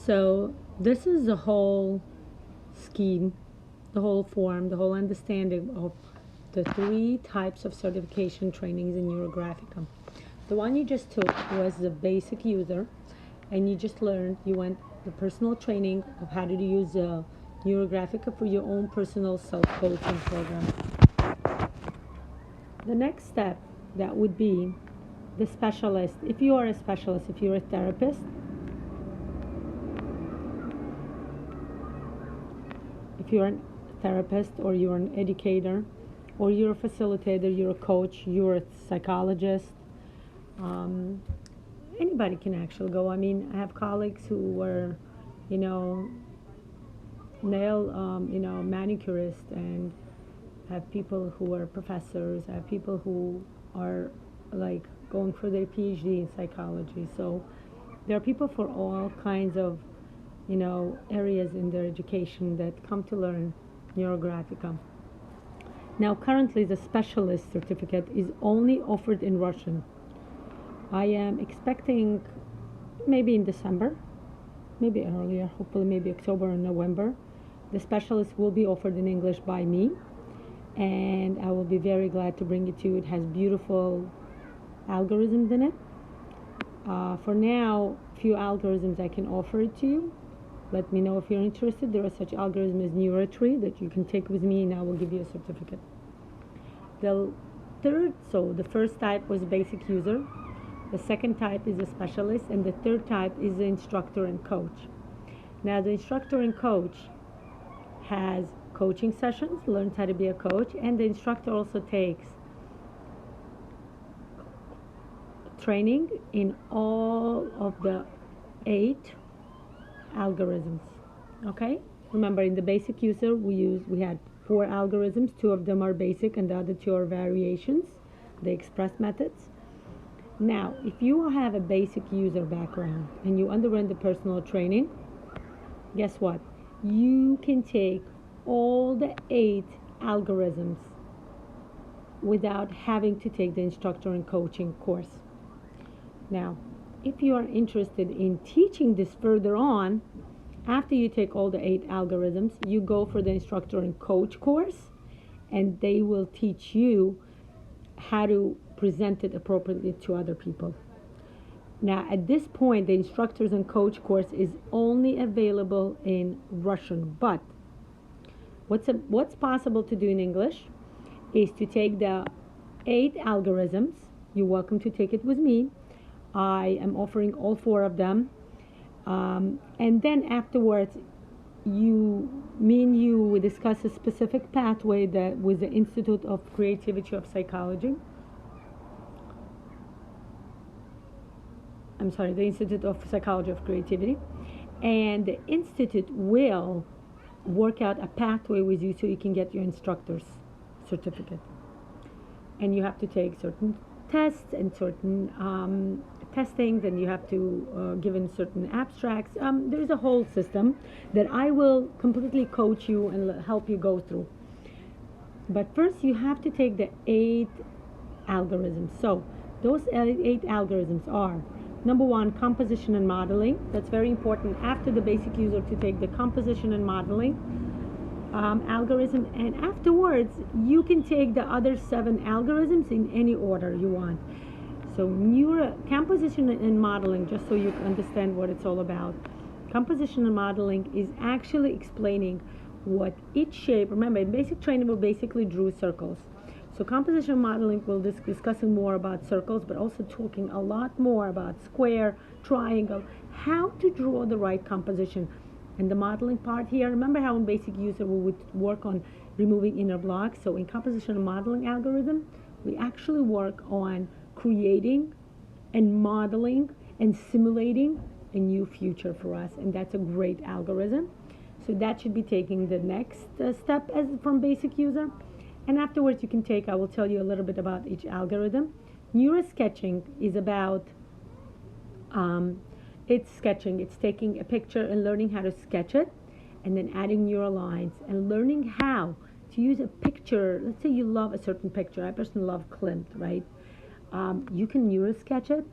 So this is the whole scheme, the whole form, the whole understanding of the three types of certification trainings in Neurographica. The one you just took was the basic user, and you just learned, you went the personal training of how to use Neurographica for your own personal self-coaching program. The next step, that would be the specialist. If you are a specialist, if you're a therapist, if you're a therapist or you're an educator or you're a facilitator, you're a coach, you're a psychologist, anybody can actually go. I mean, I have colleagues who were, nail, manicurists, and have people who are professors. I have people who are like going for their PhD in psychology. So there are people for all kinds of, areas in their education that come to learn Neurographica. Now, currently, the specialist certificate is only offered in Russian. I am expecting maybe in December, maybe earlier, hopefully maybe October or November, the specialist will be offered in English by me, and I will be very glad to bring it to you. It has beautiful algorithms in it. For now, few algorithms I can offer it to you. Let me know if you're interested. There are such algorithms as Neurotree that you can take with me, and I will give you a certificate. The first type was basic user. The second type is a specialist, and the third type is the instructor and coach. Now, the instructor and coach has coaching sessions, learns how to be a coach, and the instructor also takes training in all of the 8 algorithms. Okay? Remember, in the basic user, we had 4 algorithms. 2 of them are basic, and the other 2 are variations, the express methods. Now, if you have a basic user background and you underwent the personal training, guess what? You can take all the 8 algorithms without having to take the instructor and coaching course. Now, if you are interested in teaching this further on, after you take all the 8 algorithms, you go for the instructor and coach course, and they will teach you how to present it appropriately to other people. Now, at this point, the instructors and coach course is only available in Russian, but what's possible to do in English is to take the 8 algorithms. You're welcome to take it with me. I am offering all 4 of them. And then afterwards, me and you will discuss a specific pathway that with the Institute of Creativity of Psychology. The Institute of Psychology of Creativity. And the Institute will work out a pathway with you so you can get your instructor's certificate. And you have to take certain tests and certain testings, and you have to give in certain abstracts. There's a whole system that I will completely coach you and help you go through. But first, you have to take the 8 algorithms. So those 8 algorithms are: number 1, composition and modeling. That's very important after the basic user to take the composition and modeling algorithm, and afterwards you can take the other 7 algorithms in any order you want. So composition and modeling, just so you understand what it's all about. Composition and modeling is actually explaining what each shape, remember in basic training we basically drew circles. So composition modeling will discussing more about circles, but also talking a lot more about square, triangle, how to draw the right composition. And the modeling part here, remember how in basic user we would work on removing inner blocks? So in composition and modeling algorithm, we actually work on creating and modeling and simulating a new future for us, and that's a great algorithm. So that should be taking the next step as from basic user. And afterwards you can take, I will tell you a little bit about each algorithm. Neurosketching is about, it's sketching. It's taking a picture and learning how to sketch it, and then adding neural lines and learning how to use a picture. Let's say you love a certain picture. I personally love Klimt, right? You can neurosketch it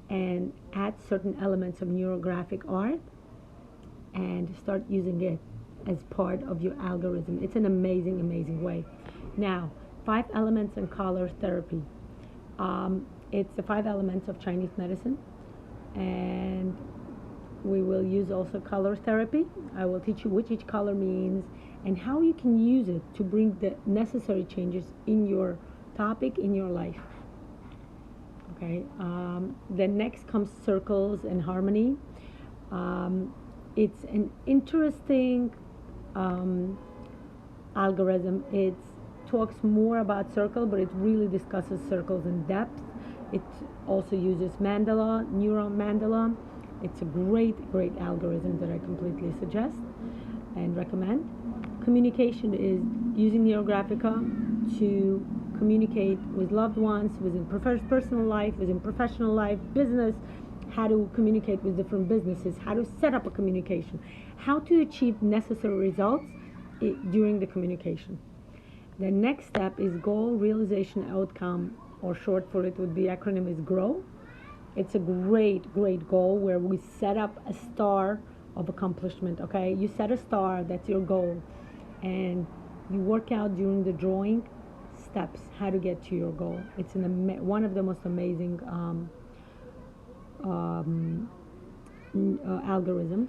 and add certain elements of neurographic art and start using it as part of your algorithm. It's an amazing, amazing way. Now, 5 elements and color therapy. It's the 5 elements of Chinese medicine, and we will use also color therapy. I will teach you what each color means and how you can use it to bring the necessary changes in your topic, in your life. Okay. Then next comes circles and harmony. It's an interesting algorithm. It talks more about circle, but it really discusses circles in depth. It also uses mandala, neuron mandala. It's a great, great algorithm that I completely suggest and recommend. Communication is using Neurographica to communicate with loved ones, within personal life, within professional life, business, how to communicate with different businesses, how to set up a communication, how to achieve necessary results during the communication. The next step is goal realization outcome, or short for it would be acronym is GROW. It's a great, great goal where we set up a star of accomplishment. Okay, you set a star, that's your goal, and you work out during the drawing steps how to get to your goal. It's one of the most amazing algorithms.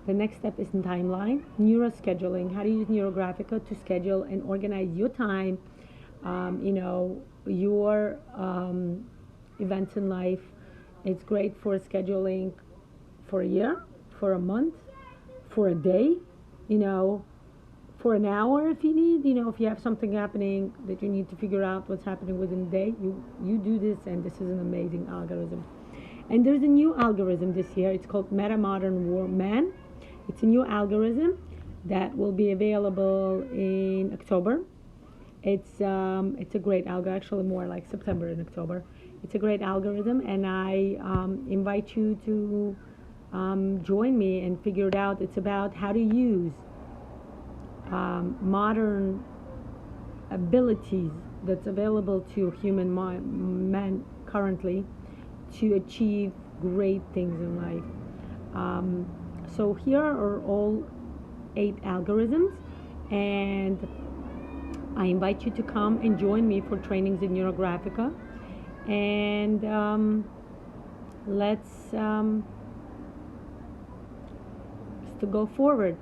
The next step is timeline, neuroscheduling, how to use Neurographica to schedule and organize your time, your events in life. It's great for scheduling for a year, for a month, for a day, for an hour if you need, if you have something happening that you need to figure out what's happening within the day, you do this, and this is an amazing algorithm. And there's a new algorithm this year. It's called Meta Modern War Man. It's a new algorithm that will be available in October. It's a great algorithm, actually more like September and October. It's a great algorithm, and I invite you to join me and figure it out. It's about how to use modern abilities that's available to human man currently to achieve great things in life. So here are all 8 algorithms, and I invite you to come and join me for trainings in Neurographica, and let's to go forward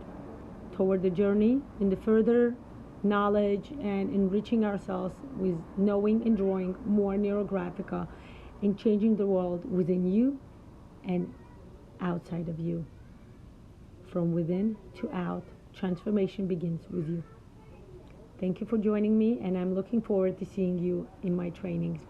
toward the journey in the further knowledge and enriching ourselves with knowing and drawing more Neurographica and changing the world within you and outside of you. From within to out, transformation begins with you. Thank you for joining me, and I'm looking forward to seeing you in my trainings.